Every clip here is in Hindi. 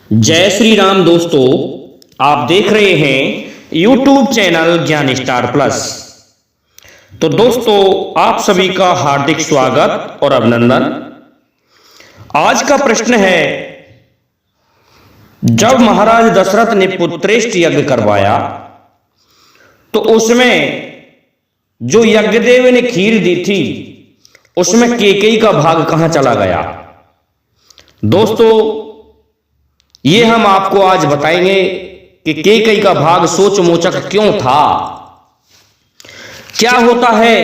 जय श्री राम दोस्तों, आप देख रहे हैं YouTube चैनल ज्ञान स्टार प्लस। तो दोस्तों, आप सभी का हार्दिक स्वागत और अभिनंदन। आज का प्रश्न है, जब महाराज दशरथ ने पुत्रेष्ट यज्ञ करवाया तो उसमें जो यज्ञदेव ने खीर दी थी उसमें केकई का भाग कहां चला गया। दोस्तों, ये हम आपको आज बताएंगे कि केकई का भाग सोचमोचक क्यों था। क्या होता है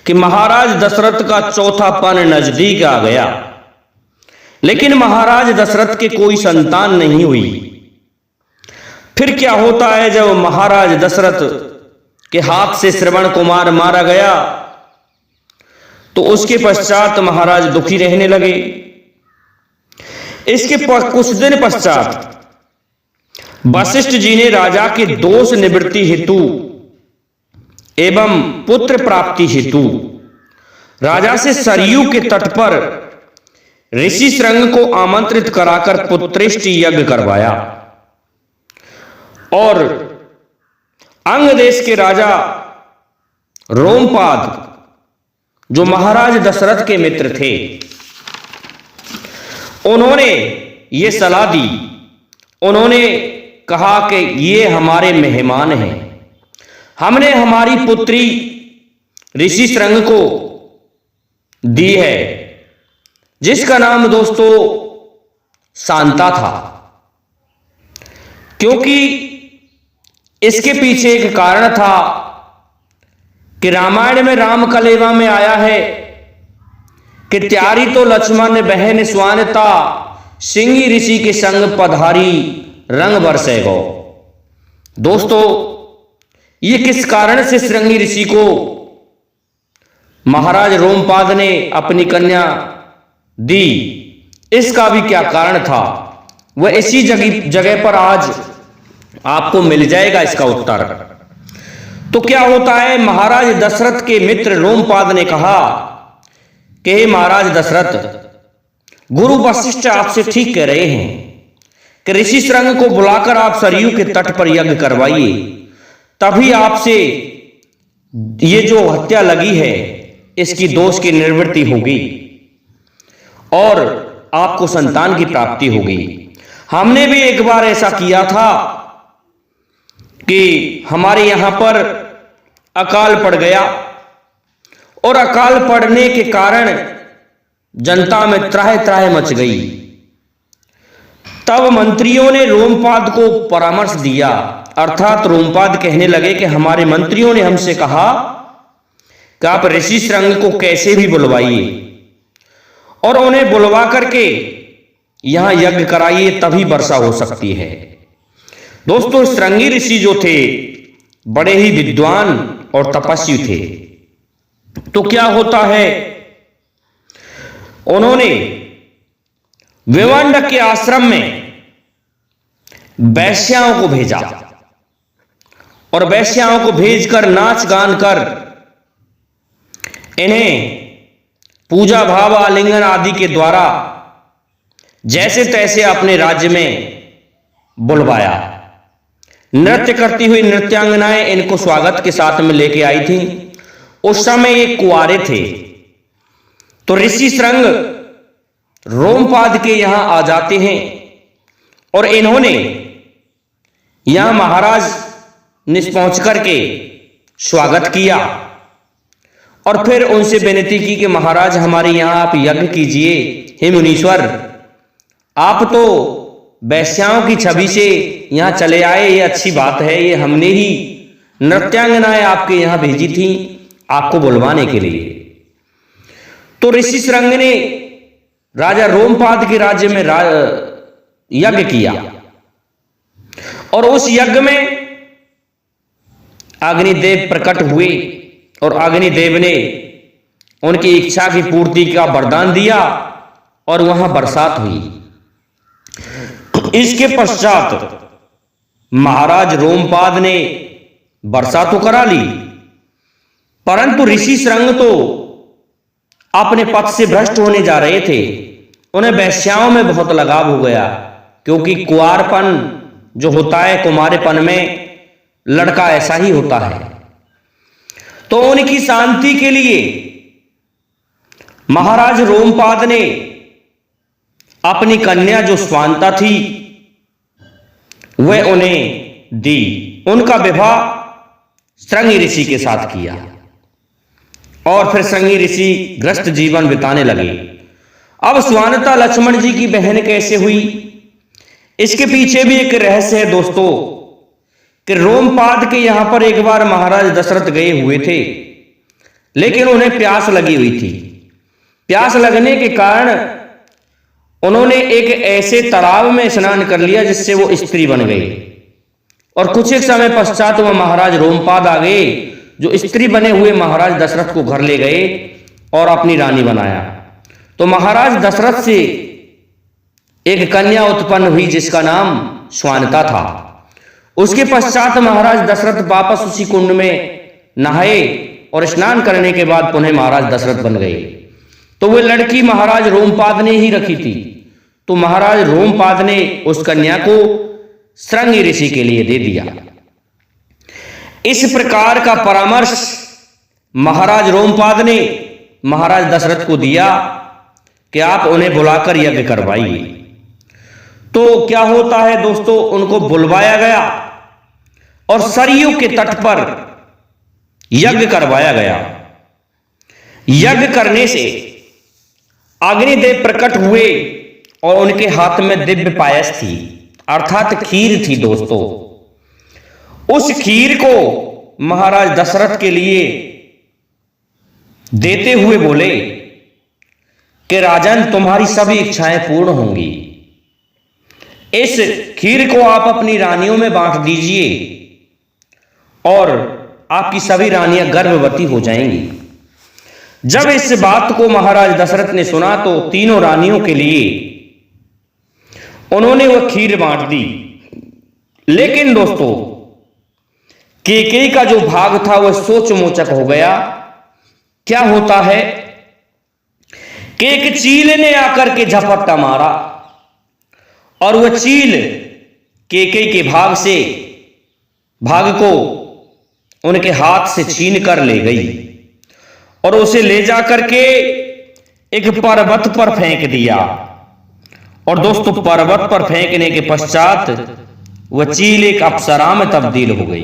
कि महाराज दशरथ का चौथा पन नजदीक आ गया, लेकिन महाराज दशरथ के कोई संतान नहीं हुई। फिर क्या होता है, जब महाराज दशरथ के हाथ से श्रवण कुमार मारा गया तो उसके पश्चात महाराज दुखी रहने लगे। इसके कुछ दिन पश्चात वशिष्ठ जी ने राजा के दोष निवृत्ति हेतु एवं पुत्र प्राप्ति हेतु राजा से सरयू के तट पर ऋषि श्रृंग को आमंत्रित कराकर पुत्रेष्ट यज्ञ करवाया और अंग देश के राजा रोमपाद, जो महाराज दशरथ के मित्र थे, उन्होंने ये सलाह दी। उन्होंने कहा कि ये हमारे मेहमान हैं, हमने हमारी पुत्री ऋषि श्रृंग को दी है, जिसका नाम दोस्तों शांता था। क्योंकि इसके पीछे एक कारण था कि रामायण में राम कलेवा में आया है कि त्यारी तो लक्ष्मण बहन स्वानता, सिंगी ऋषि के संग पधारी रंग बरसे गो। दोस्तों, ये किस कारण से श्रृंगी ऋषि को महाराज रोमपाद ने अपनी कन्या दी, इसका भी क्या कारण था, वह इसी जगह पर आज आपको मिल जाएगा इसका उत्तर। तो क्या होता है, महाराज दशरथ के मित्र रोमपाद ने कहा कि महाराज दशरथ, गुरु वशिष्ठ आपसे ठीक कह रहे हैं कि ऋषि श्रृंग को बुलाकर आप सरयू के तट पर यज्ञ करवाइए, तभी आपसे ये जो हत्या लगी है इसकी दोष की निवृत्ति होगी और आपको संतान की प्राप्ति होगी। हमने भी एक बार ऐसा किया था कि हमारे यहां पर अकाल पड़ गया और अकाल पड़ने के कारण जनता में त्राह त्राह मच गई। तब मंत्रियों ने रोमपाद को परामर्श दिया, अर्थात रोमपाद कहने लगे कि हमारे मंत्रियों ने हमसे कहा कि आप ऋषि श्रृंग को कैसे भी बुलवाइए और उन्हें बुलवा करके यहां यज्ञ कराइए, तभी वर्षा हो सकती है। दोस्तों, श्रृंगी ऋषि जो थे बड़े ही विद्वान और तपस्वी थे। तो क्या होता है, उन्होंने विवंड के आश्रम में वैश्याओं को भेजा और वैश्याओं को भेजकर नाच गान कर इन्हें पूजा भाव आलिंगन आदि के द्वारा जैसे तैसे अपने राज्य में बुलवाया। नृत्य करती हुई नृत्यांगनाएं इनको स्वागत के साथ में लेके आई थी। उस समय ये कुंवारे थे। तो ऋषि श्रृंग रोमपाद के यहां आ जाते हैं और इन्होंने यहां महाराज ने पहुंच करके स्वागत किया और फिर उनसे विनती की कि महाराज, हमारे यहां आप यज्ञ कीजिए। हे मुनीश्वर, आप तो वैश्याओं की छवि से यहां चले आए, ये अच्छी बात है। ये हमने ही नृत्यांगनाएं आपके यहां भेजी थी आपको बुलवाने के लिए। तो ऋषि श्रृंग ने राजा रोमपाद के राज्य में यज्ञ किया और उस यज्ञ में अग्निदेव प्रकट हुए और अग्निदेव ने उनकी इच्छा की पूर्ति का वरदान दिया और वहां बरसात हुई। इसके पश्चात महाराज रोमपाद ने वर्षा तो करा ली, परंतु ऋषि श्रृंग तो अपने पथ से भ्रष्ट होने जा रहे थे उन्हें वेश्याओं में बहुत लगाव हो गया, क्योंकि कुंवारपन जो होता है, कुमारेपन में लड़का ऐसा ही होता है। तो उनकी शांति के लिए महाराज रोमपाद ने अपनी कन्या जो स्वांता थी वह उन्हें दी। उनका विवाह श्रृंगी ऋषि के साथ किया और फिर श्रृंगी ऋषि ग्रस्त जीवन बिताने लगे। अब स्वांता लक्ष्मण जी की बहन कैसे हुई, इसके पीछे भी एक रहस्य है दोस्तों, कि रोमपाद के यहां पर एक बार महाराज दशरथ गए हुए थे, लेकिन उन्हें प्यास लगी हुई थी। प्यास लगने के कारण उन्होंने एक ऐसे तालाब में स्नान कर लिया जिससे वो स्त्री बन गई, और कुछ एक समय पश्चात वह महाराज रोमपाद आ गए, जो स्त्री बने हुए महाराज दशरथ को घर ले गए और अपनी रानी बनाया। तो महाराज दशरथ से एक कन्या उत्पन्न हुई जिसका नाम स्वांता था। उसके पश्चात महाराज दशरथ वापस उसी कुंड में नहाए और स्नान करने के बाद पुनः महाराज दशरथ बन गए। तो वह लड़की महाराज रोमपाद ने ही रखी थी। तो महाराज रोमपाद ने उस कन्या को श्रृंगी ऋषि के लिए दे दिया। इस प्रकार का परामर्श महाराज रोमपाद ने महाराज दशरथ को दिया कि आप उन्हें बुलाकर यज्ञ करवाइए। तो क्या होता है दोस्तों, उनको बुलवाया गया और सरयू के तट पर यज्ञ करवाया गया। यज्ञ करने से अग्निदेव प्रकट हुए और उनके हाथ में दिव्य पायस थी, अर्थात खीर थी दोस्तों। उस खीर को महाराज दशरथ के लिए देते हुए बोले कि राजन, तुम्हारी सभी इच्छाएं पूर्ण होंगी। इस खीर को आप अपनी रानियों में बांट दीजिए और आपकी सभी रानियां गर्भवती हो जाएंगी। जब इस बात को महाराज दशरथ ने सुना तो तीनों रानियों के लिए उन्होंने वह खीर बांट दी। लेकिन दोस्तों, केकई का जो भाग था वह सोचमोचक हो गया। क्या होता है कि एक चील ने आकर के झपट्टा मारा और वह चील केकई के भाग को उनके हाथ से छीन कर ले गई और उसे ले जाकर के एक पर्वत पर फेंक दिया। और दोस्तों, पर्वत पर फेंकने के पश्चात वह चील एक अप्सरा में तब्दील हो गई,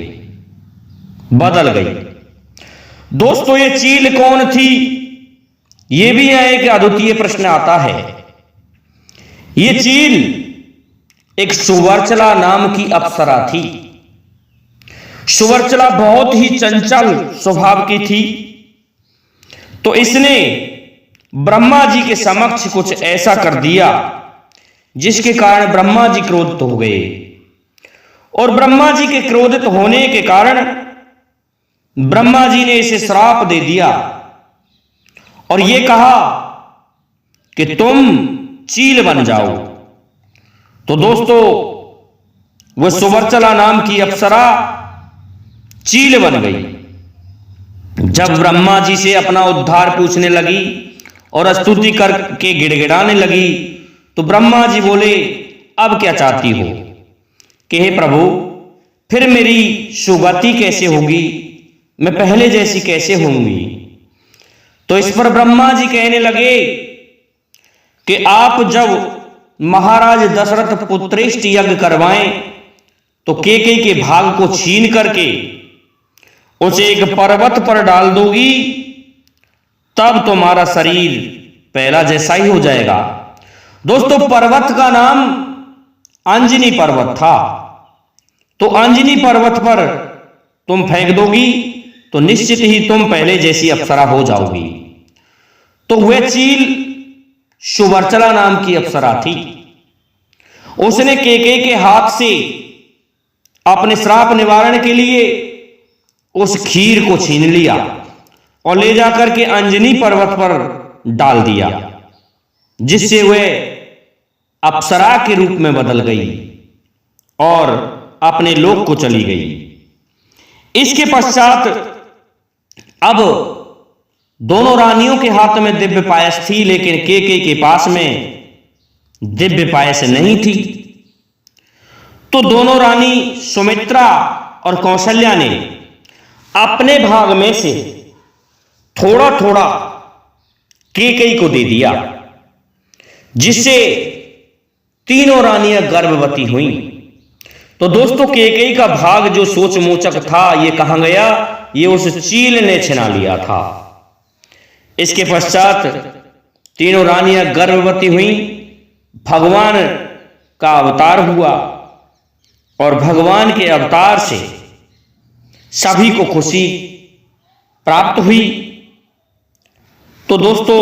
बदल गई। दोस्तों, ये चील कौन थी, यह भी यह एक अद्वितीय प्रश्न आता है। ये चील एक सुवर्चला नाम की अप्सरा थी। सुवर्चला बहुत ही चंचल स्वभाव की थी। तो इसने ब्रह्मा जी के समक्ष कुछ ऐसा कर दिया जिसके कारण ब्रह्मा जी क्रोधित हो गए, और ब्रह्मा जी के क्रोधित होने के कारण ब्रह्मा जी ने इसे श्राप दे दिया और यह कहा कि तुम चील बन जाओ। तो दोस्तों, वह सुवर्चला नाम की अप्सरा चील बन गई। जब ब्रह्मा जी से अपना उद्धार पूछने लगी और स्तुति करके गिड़गिड़ाने लगी, तो ब्रह्मा जी बोले, अब क्या चाहती हो कि हे प्रभु, फिर मेरी सुगति कैसे होगी, मैं पहले जैसी कैसे होंगी। तो इस पर ब्रह्मा जी कहने लगे कि आप जब महाराज दशरथ पुत्रेष्ट यज्ञ करवाएं तो केकई के भाग को छीन करके उसे एक पर्वत पर डाल दोगी, तब तुम्हारा शरीर पहला जैसा ही हो जाएगा। दोस्तों, पर्वत का नाम अंजनी पर्वत था। तो अंजनी पर्वत पर तुम फेंक दोगी तो निश्चित ही तुम पहले जैसी अप्सरा हो जाओगी। तो वह चील सुवर्चला नाम की अप्सरा थी। उसने केकई के हाथ से अपने श्राप निवारण के लिए उस खीर को छीन लिया और ले जाकर के अंजनी पर्वत पर डाल दिया, जिससे वह अप्सरा के रूप में बदल गई और अपने लोक को चली गई। इसके पश्चात अब दोनों रानियों के हाथ में दिव्य पायस थी, लेकिन केकई के पास में दिव्य पायस नहीं थी। तो दोनों रानी सुमित्रा और कौशल्या ने अपने भाग में से थोड़ा थोड़ा कैकेयी को दे दिया, जिससे तीनों रानियां गर्भवती हुईं। तो दोस्तों कैकेयी का भाग जो सोच मोचक था, ये कहां गया? ये उस चील ने छिना लिया था। इसके पश्चात तीनों रानियां गर्भवती हुईं, भगवान का अवतार हुआ और भगवान के अवतार से सभी को खुशी प्राप्त हुई। तो दोस्तों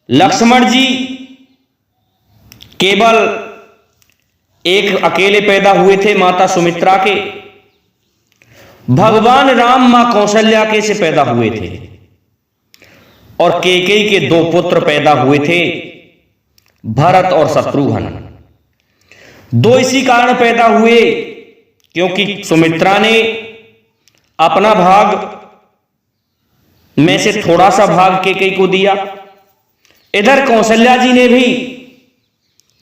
लक्ष्मण जी केवल एक अकेले पैदा हुए थे माता सुमित्रा के, भगवान राम मां कौशल्या के से पैदा हुए थे और कैकेयी के दो पुत्र पैदा हुए थे, भरत और शत्रुघ्न। दो इसी कारण पैदा हुए क्योंकि सुमित्रा ने अपना भाग में से थोड़ा सा भाग कैकेयी को दिया, इधर कौशल्या जी ने भी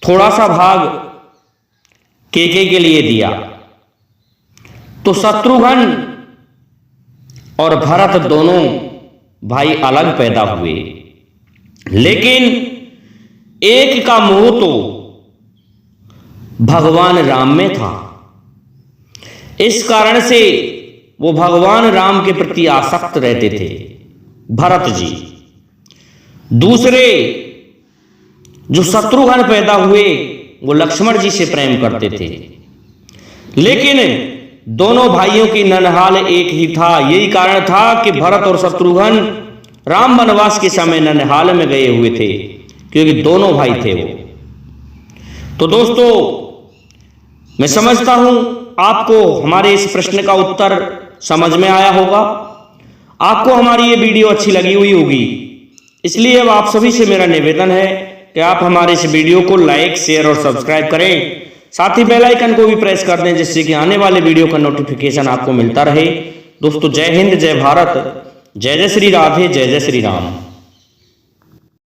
थोड़ा सा भाग कैकेयी के लिए दिया। तो शत्रुघ्न और भरत दोनों भाई अलग पैदा हुए, लेकिन एक का मोह तो भगवान राम में था। इस कारण से वो भगवान राम के प्रति आसक्त रहते थे भरत जी। दूसरे जो शत्रुघ्न पैदा हुए वो लक्ष्मण जी से प्रेम करते थे, लेकिन दोनों भाइयों की ननिहाल एक ही था। यही कारण था कि भरत और शत्रुघ्न राम वनवास के समय ननिहाल में गए हुए थे, क्योंकि दोनों भाई थे वो। तो दोस्तों मैं समझता हूं आपको हमारे इस प्रश्न का उत्तर समझ में आया होगा। आपको हमारी ये वीडियो अच्छी लगी हुई होगी, इसलिए अब आप सभी से मेरा निवेदन है कि आप हमारे इस वीडियो को लाइक, शेयर और सब्सक्राइब करें। साथ ही बेल आइकन को भी प्रेस कर दें, जिससे कि आने वाले वीडियो का नोटिफिकेशन आपको मिलता रहे। दोस्तों जय हिंद, जय भारत, जय जय श्री राधे, जय जय श्री राम।